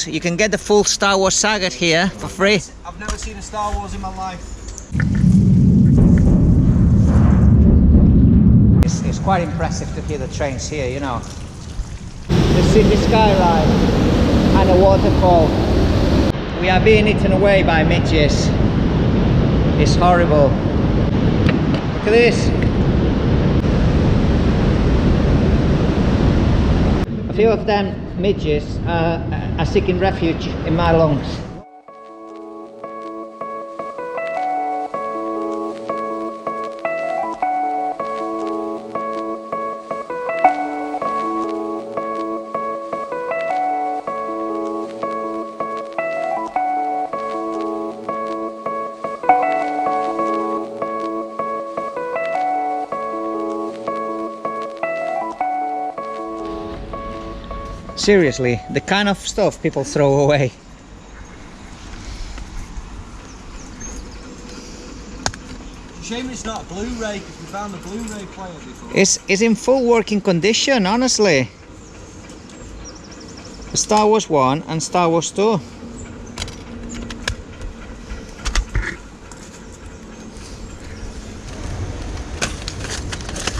Clones. You can get the full Star Wars saga here for free. I've never seen a Star Wars in my life. It's quite impressive to hear the trains here, you know. The city skyline and a waterfall. We are being eaten away by midges. It's horrible. Look at this. A few of them midges are seeking refuge in my lungs. Seriously, the kind of stuff people throw away. Shame it's not a Blu-ray, because we found a Blu-ray player before. It's in full working condition, honestly. Star Wars 1 and Star Wars 2.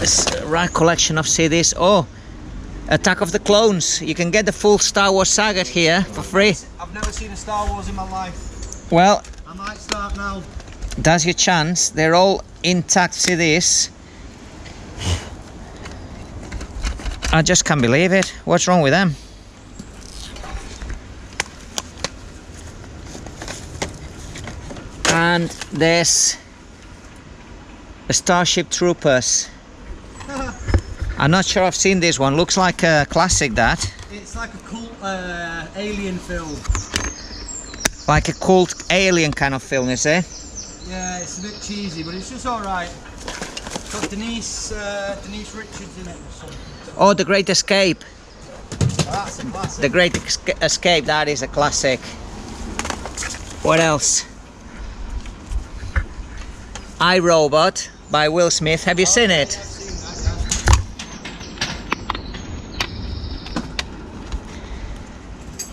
It's a right collection of CDs. Oh, Attack of the Clones. You can get the full Star Wars saga here for free. I've never seen a Star Wars in my life. Well, I might start now. that's your chance. They're all intact CDs. I just can't believe it. What's wrong with them? And there's a Starship Troopers. I'm not sure I've seen this one. Looks like a classic, that. It's like a cool alien film. Like a cult alien kind of film, is it? Yeah, it's a bit cheesy, but it's just alright. Got Denise Richards in it or something. Oh, The Great Escape. Oh, that's a classic. The Great Escape, that is a classic. What else? I, Robot by Will Smith. Have you seen it? I've seen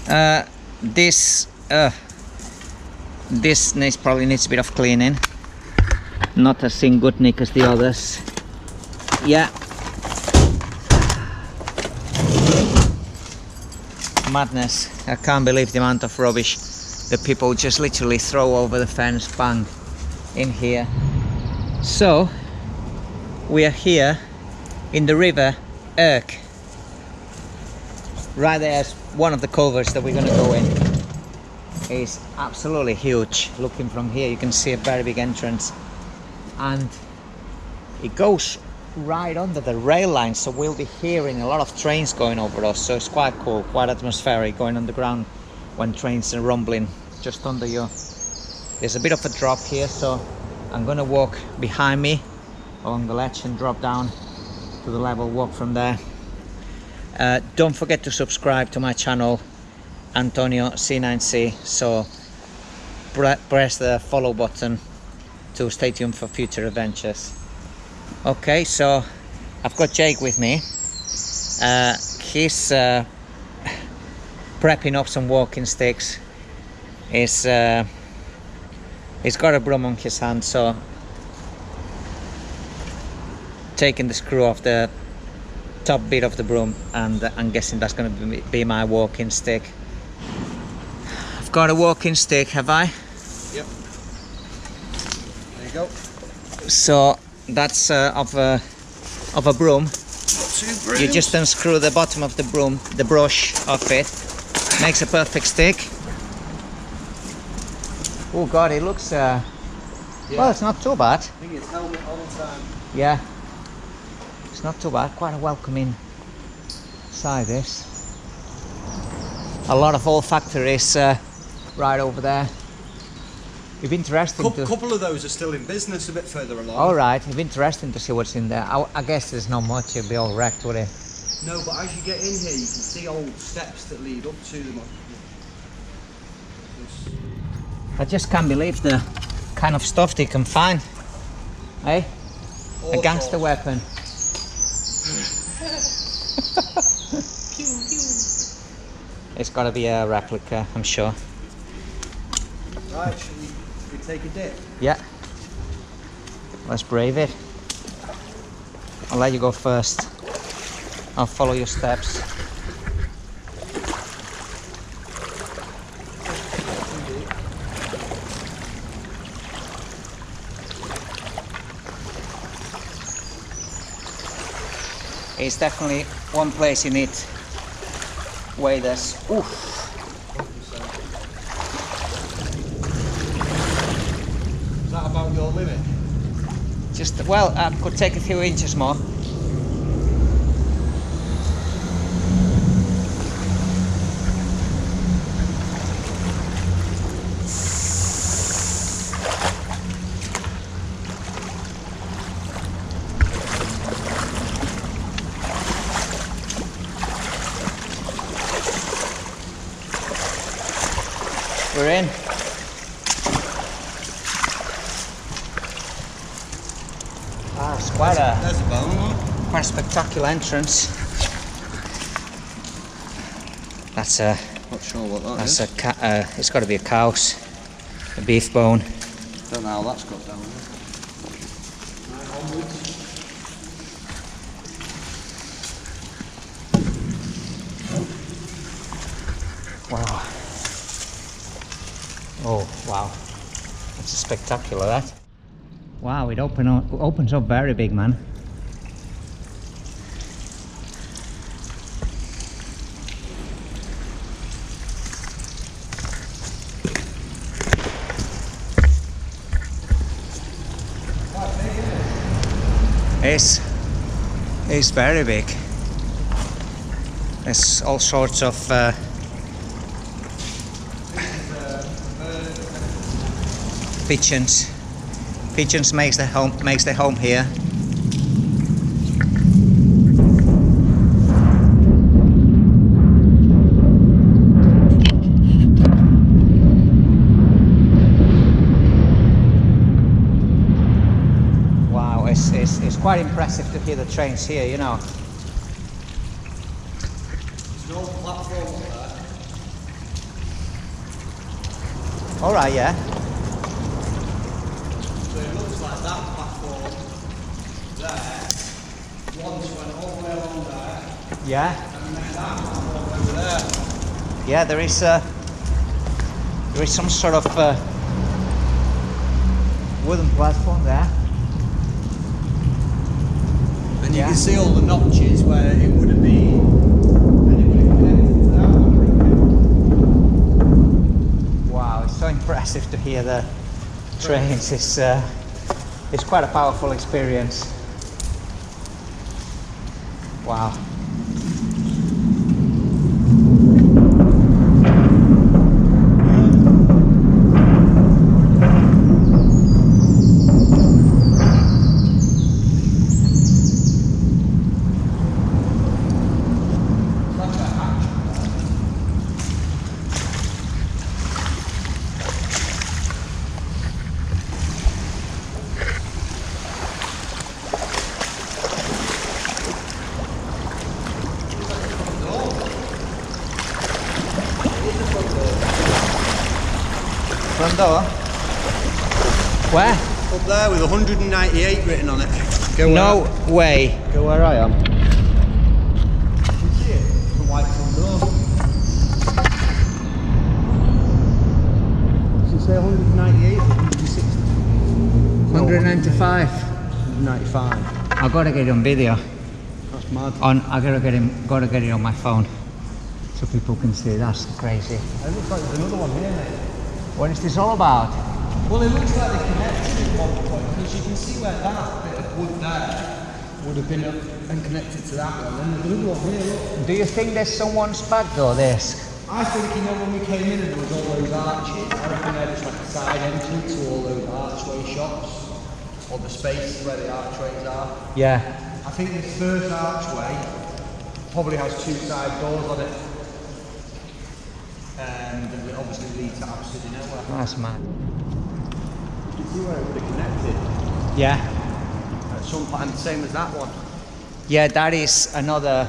that, This probably needs a bit of cleaning. Not as in good nick as the others. Yeah. Madness. I can't believe the amount of rubbish that people just literally throw over the fence, bang, in here. So, we are here in the river Irk. Right there's one of the culverts that we're going to go in. It's absolutely huge. Looking from here you can see a very big entrance, and it goes right under the rail line, so we'll be hearing a lot of trains going over us. So it's quite cool, quite atmospheric, going underground when trains are rumbling just under you. There's a bit of a drop here, so I'm gonna walk behind me along the ledge and drop down to the level, walk from there. Don't forget to subscribe to my channel, Antonio C9C, so press the follow button to stay tuned for future adventures. Okay, so I've got Jake with me. He's prepping up some walking sticks. He's got a broom on his hand, so taking the screw off the top bit of the broom, and I'm guessing that's going to be my walking stick. I've got a walking stick, have I? Yep. There you go. So that's of a broom. Two brooms. You just unscrew the bottom of the broom, the brush off it. Makes a perfect stick. Oh God, it looks well, it's not too bad. I think it's helmet all the time. Yeah, it's not too bad. Quite a welcoming side, this. A lot of olfactories right over there. It'd be interesting to... couple of those are still in business a bit further along. Alright, it'd be interesting to see what's in there. I guess there's not much, it'd be all wrecked, would it? No, but as you get in here, you can see old steps that lead up to them. I just can't believe the kind of stuff they can find. Hey? A gangster weapon. It's got to be a replica, I'm sure. Right, should we take a dip? Yeah. Let's brave it. I'll let you go first. I'll follow your steps. It's definitely one place you need waders. Oof. Is that about your limit? Just, well, I could take a few inches more. We're in. Ah, it's quite There's a bone. quite a spectacular entrance. That's a Not sure what that that's is. a it's got to be a cow's, a beef bone. Don't know how that's got down there. Wow. Oh wow, that's spectacular. That. Wow, it opens up very big, man. It's very big. There's all sorts of pigeons. Pigeons makes their home here. Wow, it's quite impressive to hear the trains here, you know. There's no platform up there. All right, yeah. So it looks like that platform there once went all the way along there, Yeah. and then that platform over there. Yeah, there is some sort of wooden platform there. And you Yeah. can see all the notches where it would have been. And it would have connected to that one, Wow, it's so impressive to hear the trains. It's quite a powerful experience. Wow. Front door? Where? Up there with 198 written on it. Go No way. Go where I am. You see it? The white front door. Does it say 198 or 160? 195. 195. I gotta get it on video. That's mad. I gotta get it on my phone so people can see. That's crazy. It looks like there's another one here, mate. What is this all about? Well, it looks like they connected at one point because you can see where that bit of wood there would have been and connected to that one. And there's another one here, look. Do you think there's someone's back door? This? I think, you know, when we came in and there was all those arches, I reckon they're just like a side entrance to all those archway shops, or the spaces where the archways are. Yeah. I think this first archway probably has two side doors on it. And it obviously leads to absolutely nowhere. That's mad. You can see where it would have connected Yeah. at some point, and the same as that one. Yeah, that is another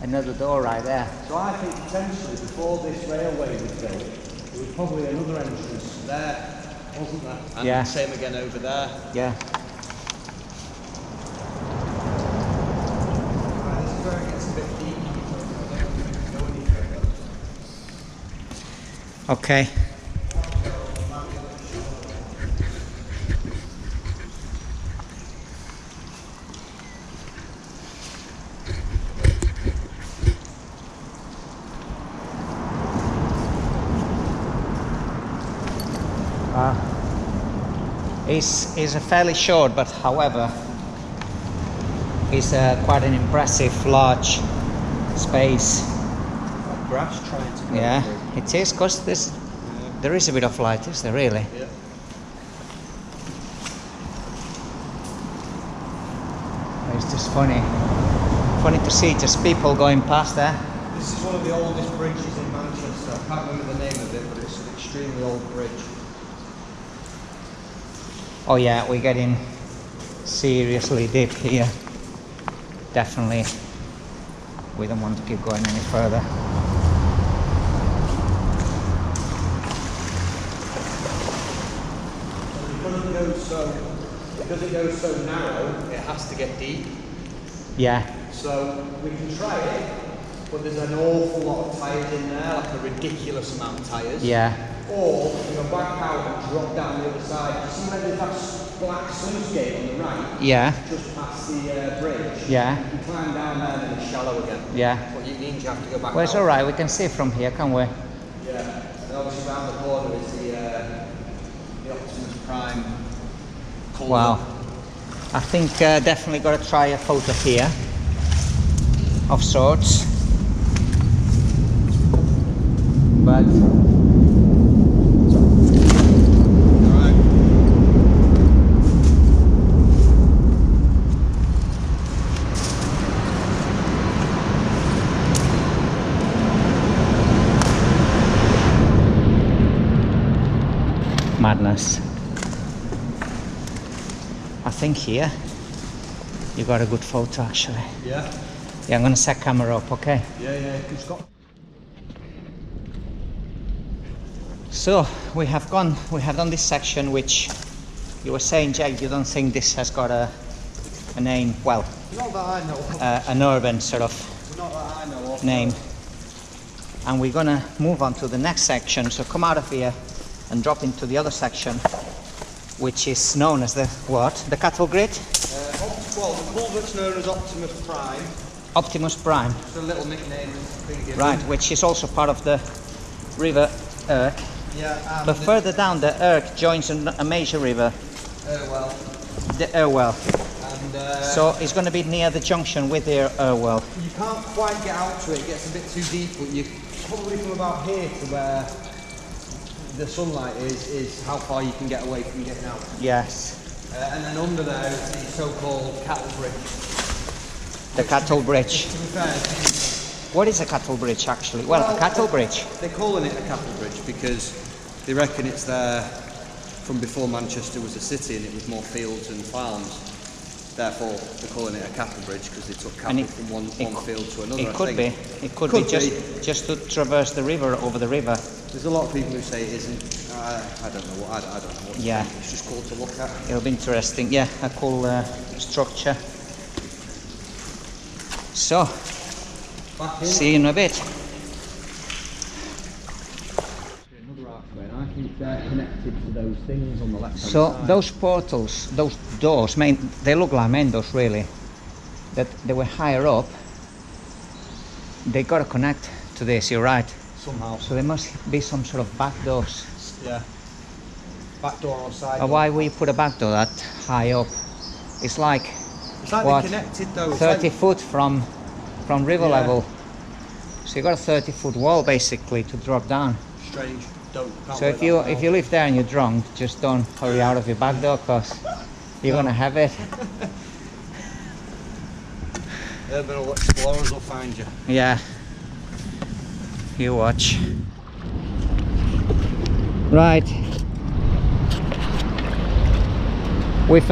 another door right there. So I think potentially before this railway was built, there was probably another entrance there, wasn't there? And Yeah. same again over there. Yeah. Right, this is where it gets a bit deep. I don't think we can go any further. Okay. Is a fairly short, but however, is quite an impressive, large space. Like grass trying to go Yeah, through. it is, because there is a bit of light, is there really? Yeah. It's just funny to see just people going past there. This is one of the oldest bridges in Manchester. I can't remember the name of it, but it's an extremely old bridge. Oh yeah, we're getting seriously deep here. Definitely, we don't want to keep going any further. Because it goes so narrow, it has to get deep. Yeah, So we can try it, but there's an awful lot of tyres in there, like a ridiculous amount of tyres. yeah, Or we can back out and drop down the other side. You see where there's that black sluice gate on the right? yeah, Just past the bridge. yeah, You climb down there and then it's shallow again. yeah. But you means you have to go back Well, it's out. alright, we can see from here, can't we? Yeah. And obviously around the corner is the Optimus Prime culvert. Wow. I think definitely got to try a photo here of sorts. But Alright. madness. I think here you got a good photo actually. Yeah. Yeah, I'm gonna set camera up, okay? Yeah, it's got. So we have done this section which you were saying, Jake, you don't think this has got a name, well, Not that I know of. an urban sort of Not that I know of. name. And we're gonna move on to the next section, so come out of here and drop into the other section, which is known as the what? The cattle grid? Well, the culvert's known as Optimus Prime. Optimus Prime. It's a little nickname being given. Right, which is also part of the river Irk. Yeah, and But further down the Irk joins a major river, well, the Irwell. and So it's going to be near the junction with the Irwell. you can't quite get out to it. It gets a bit too deep, but you probably from about here to where the sunlight is how far you can get away from getting out. Yes, And then under there is the so-called cattle bridge. the cattle bridge. To be fair, What is a cattle bridge actually? Well, a cattle bridge. they're calling it a cattle bridge because they reckon it's there from before Manchester was a city and it was more fields and farms. Therefore, they're calling it a cattle bridge because they took And cattle from one field to another. It I could think. be. It could Could be be. just to traverse the river, over the river. There's a lot of people who say it isn't. I don't know what. I don't know what. To Yeah. think. It's just cool to look at. It'll be interesting. Yeah, a cool structure. So, Back in. see you in a bit. Another archway, and I think they're connected to those things on the left hand So side. those portals, those doors, they look like main doors really. That they were higher up. They got to connect to this. You're right. Somehow. So there must be some sort of back doors. Yeah. Back door or side. Why will you put a back door that high up? It's like It's like what? they're connected though. It's 30 like, foot from river Yeah. level. So you got a 30-foot wall basically to drop down. strange. Can't So work if that you live there and you're drunk, just don't hurry out of your back door because you're gonna have it. Urban explorers will find you. Yeah. You watch. Right. We've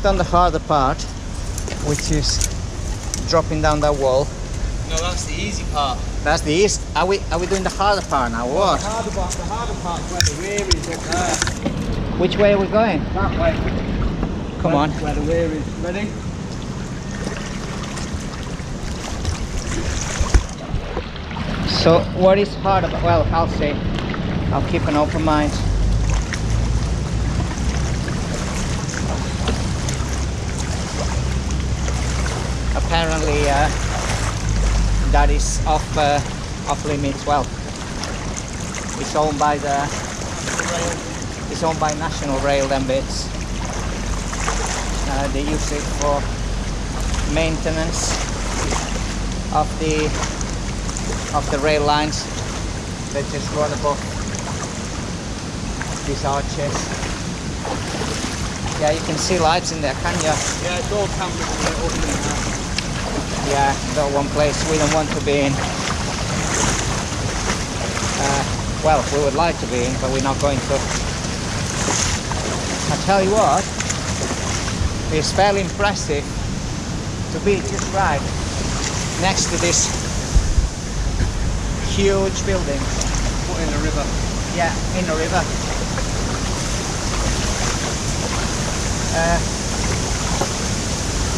done the harder part, which is dropping down that wall. No, that's the easy part. That's the east. Are we doing the harder part now? Or what? The harder part's where the weir is up there. Which way are we going? That way. Come on. Where the weir is. Ready? So what is hard about? Well, I'll see. I'll keep an open mind. Apparently, that is off limits. Well, it's owned by it's owned by National Rail. Them bits. They use it for maintenance of the rail lines. They just run above these arches. Yeah, you can see lights in there, can you? Yeah, it's all cameras up in there. Yeah, that one place we don't want to be in. Well, we would like to be in, but we're not going to. I tell you what, it's fairly impressive to be just right next to this huge building. Put in the river. Yeah, in the river.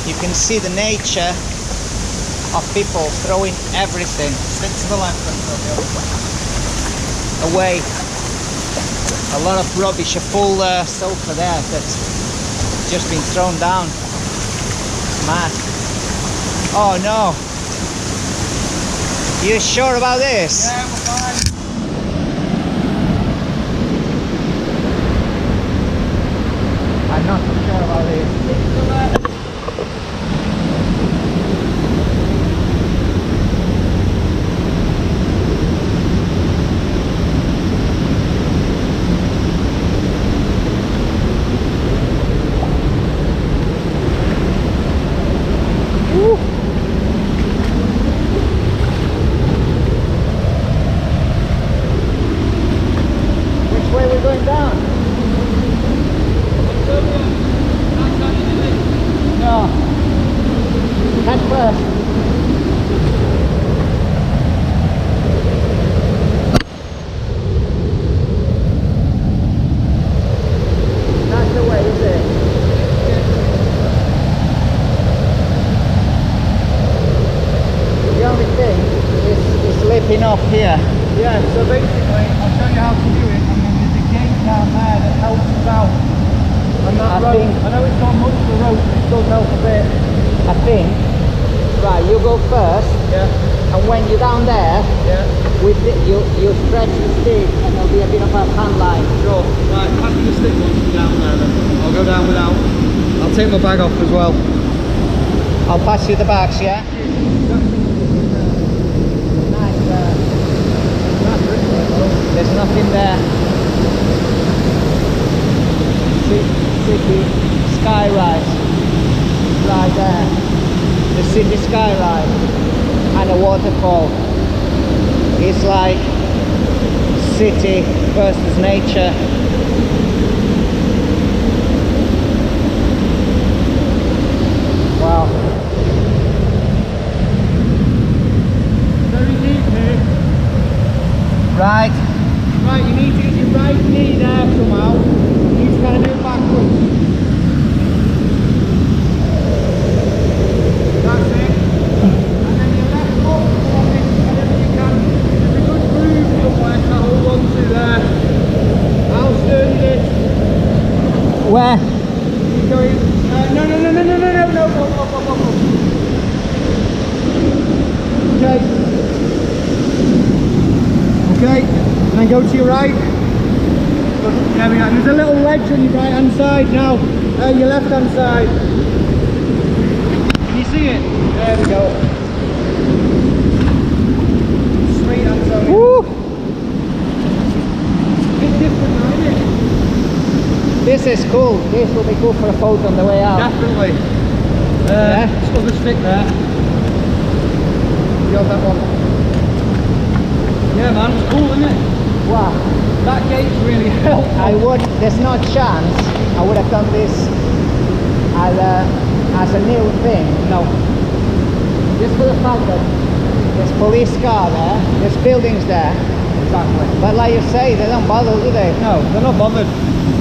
You can see the nature of people throwing everything. Stick to the left and go the other way. Away. A lot of rubbish, a full sofa there that's just been thrown down. Mad. Oh no. You sure about this? Yeah, we're fine. I'm not so sure about this. Stick to the left. Which way we're going down? No. Head first. That's the way, is it? The only thing is slipping up here. Yeah, so basically, I'll show you how to do it, and then there's a gate down there that helps us out. And that rope, I know it's not much of a rope, but it does help a bit. I think. Right, you go first, Yeah, and when you're down there, yeah, with you stretch the stick, and there'll be a bit of a hand line. sure. Right, pass me the stick once you're down there then. I'll go down without. I'll take my bag off as well. I'll pass you the bags, yeah? Nice. There's nothing there. City skyrise right there. The city skyline and a waterfall. It's like city versus nature. Wow. Very deep here. Right. Right, you need to get your right knee there somehow. You just gotta do it backwards. That's it. And then your left foot, whenever you can. There's a good groove somewhere to hold on to there. How sturdy it is. Where? Keep going. No. Okay. Okay, and then go to your right. Good. There we go. There's a little ledge on your right hand side now. Your left hand side. Can you see it? There we go. Sweet, Antonio. Woo! Bit different now, isn't it? This is cool. This will be cool for a photo on the way out. Definitely. Yeah. Just other stick there. You have that one. Yeah man, it's cool, isn't it? Wow. That gate's really helpful. There's no chance I would have done this as a new thing. No. Just for the fact that There's police car there, there's buildings there. Exactly. But like you say, they don't bother, do they? No, they're not bothered.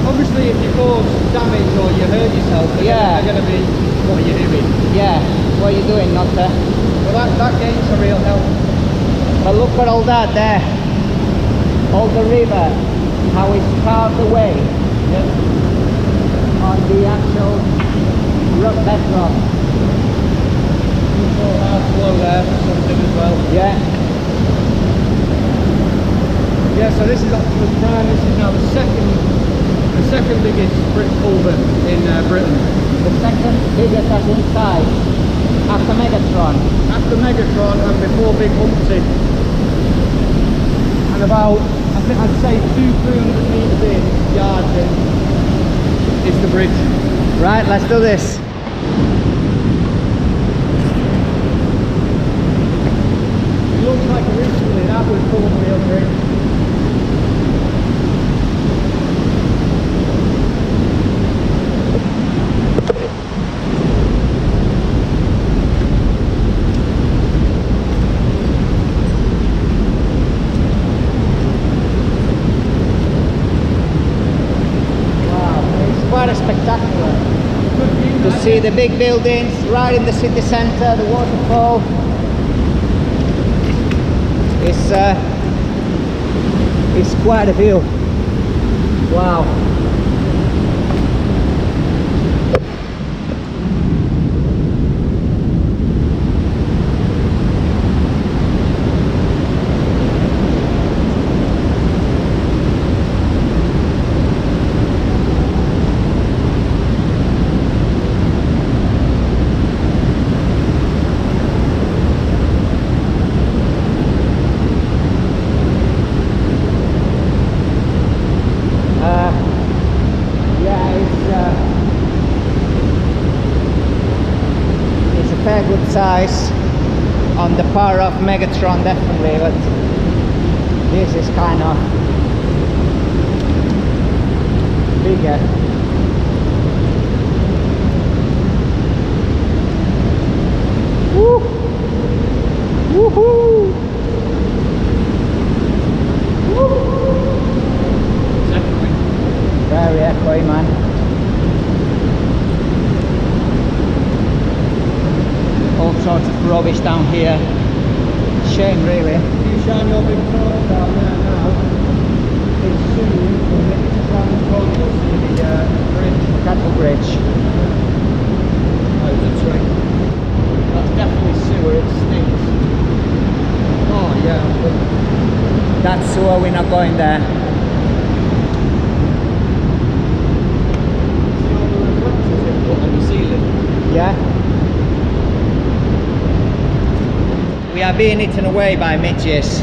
Obviously, if you cause damage or you hurt yourself, they're going to be, what are you doing? Yeah, what are you doing, not there? Well, that game's a real help. But look at all that there. All the river, how it's carved away on the actual rock bedrock. You saw how slow there for something as well. Yeah. Yeah, so this is Optimus Prime. This is now the second biggest brick culvert in Britain. The second biggest as in size, after Megatron. After Megatron and before Big Humpty. And about, I think I'd say 200-300 metres in, yards in, is the bridge. Right, let's do this. It looks like originally that was probably a bridge. Quite spectacular to see the big buildings right in the city center, the waterfall. It's quite a view. Wow. Fair good size on the par of Megatron, definitely, but this is kind of bigger. Woo! Woohoo! Woo! Very echoey, man. All sorts of rubbish down here. Shame, really. If you shine your big torch down there now, it's soon we'll get to around the corner, you'll see the bridge. Cattle bridge. Oh, that's right. That's definitely sewer, it stinks. Oh yeah. That's sewer, we're not going there. See all the reflectors they've put on the ceiling? Yeah. We are being eaten away by midges.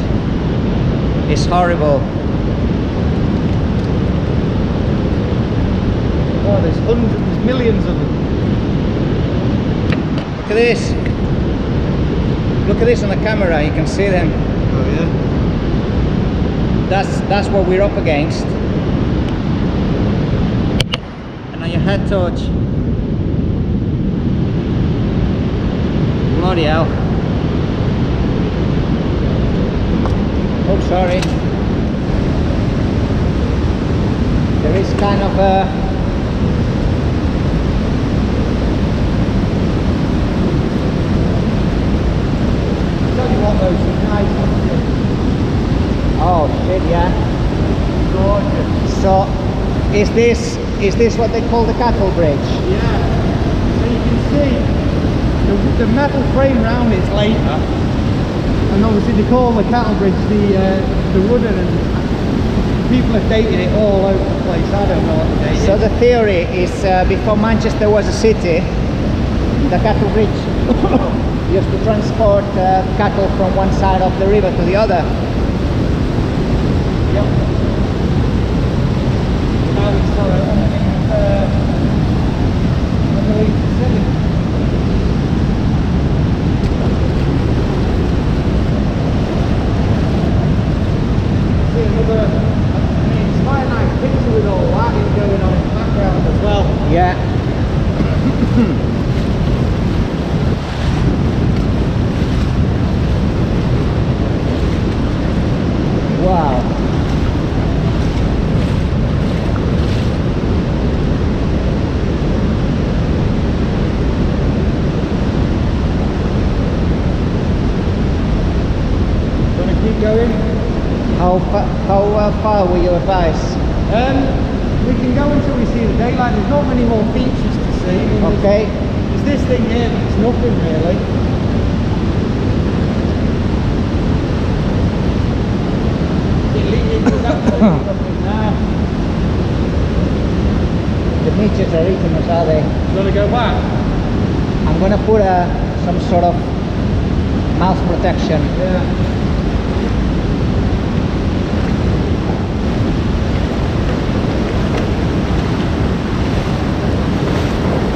It's horrible. Oh, there's millions of them. Look at this. Look at this on the camera, you can see them. Oh yeah. That's what we're up against. And on your head torch. Bloody hell. Oh, sorry. There is kind of a... I'll tell you what, those are nice. Oh shit, yeah. Gorgeous. So, is this what they call the cattle bridge? Yeah. So you can see the metal frame round it's later. And obviously they call the cattle bridge the wooden, and people have dated it all over the place. I don't know what the date So is. the theory is before Manchester was a city, the cattle bridge used to transport cattle from one side of the river to the other. Yep. Now it's underneath the city. See another, I mean, it's quite a nice picture with all that going on in the background as well. Yeah. How far will you advise? We can go until we see the daylight. There's not many more features to see. I mean, Okay. There's this thing here, but it's nothing really. It's absolutely nothing now. The midges are eating us, are they? You want to go back? I'm gonna put some sort of mouth protection. Yeah.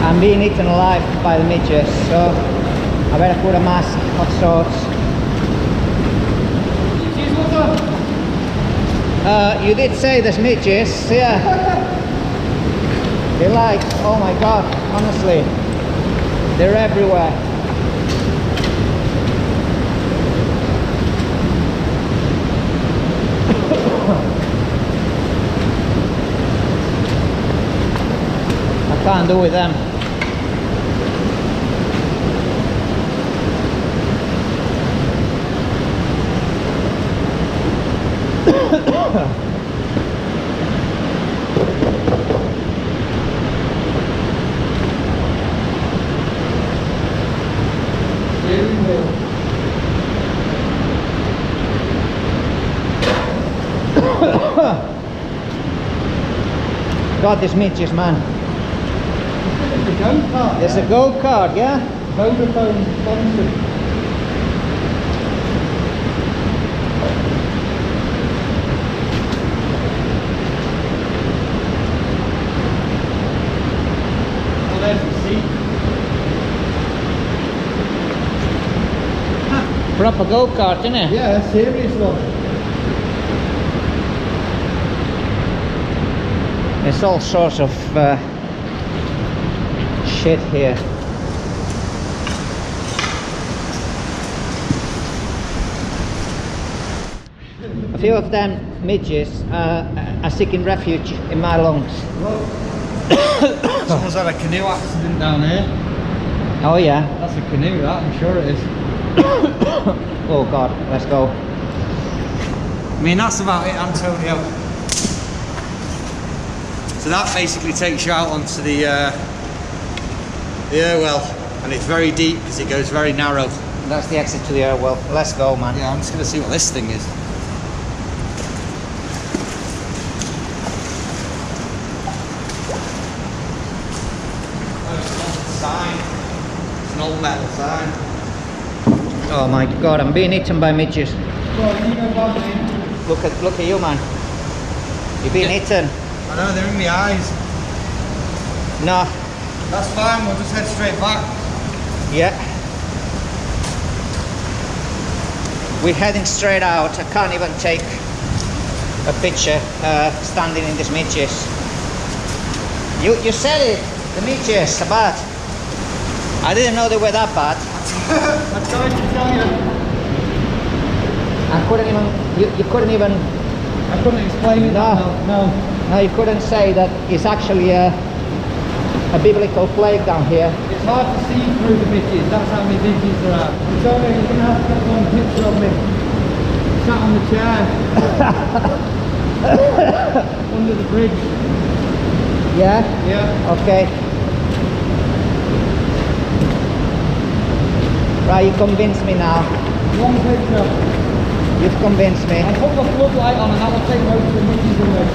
I'm being eaten alive by the midges, so I better put a mask of sorts. Cheese water? You did say there's midges, yeah. They're like, oh my god, honestly, they're everywhere. I can't do with them. God, this midges, man. There's a go-kart. There's a go-kart, yeah? Vodafone sponsored. Oh, there's the seat. Proper go-kart, isn't it? Yeah, serious one. There's all sorts of shit here. A few of them midges are seeking refuge in my lungs. Someone's had a canoe accident down here. Oh yeah. That's a canoe, that, I'm sure it is. Oh god, let's go. I mean, that's about it, Antonio. So that basically takes you out onto the airwell, and it's very deep because it goes very narrow. That's the exit to the airwell. Let's go, man. Yeah, I'm just going to see what this thing is. Oh, it's an old sign. It's an old metal sign. Oh my god, I'm being eaten by midges. Well, you go back in. Look at you, man. You're being eaten. I know, they're in my eyes. No. That's fine, we'll just head straight back. Yeah. We're heading straight out. I can't even take a picture standing in these midges. You said it, the midges are bad. I didn't know they were that bad. I tried to tell you. I couldn't even, you couldn't even... I couldn't explain it. No, you couldn't say that it's actually a biblical plague down here. It's hard to see through the midges, that's how many midges there are. So you're going to have to get one picture of me. Sat on the chair. Under the bridge. Yeah? Yeah. Okay. Right, you convinced me now. One picture. You've convinced me. I'll put the floodlight on and that will take most of the midges away.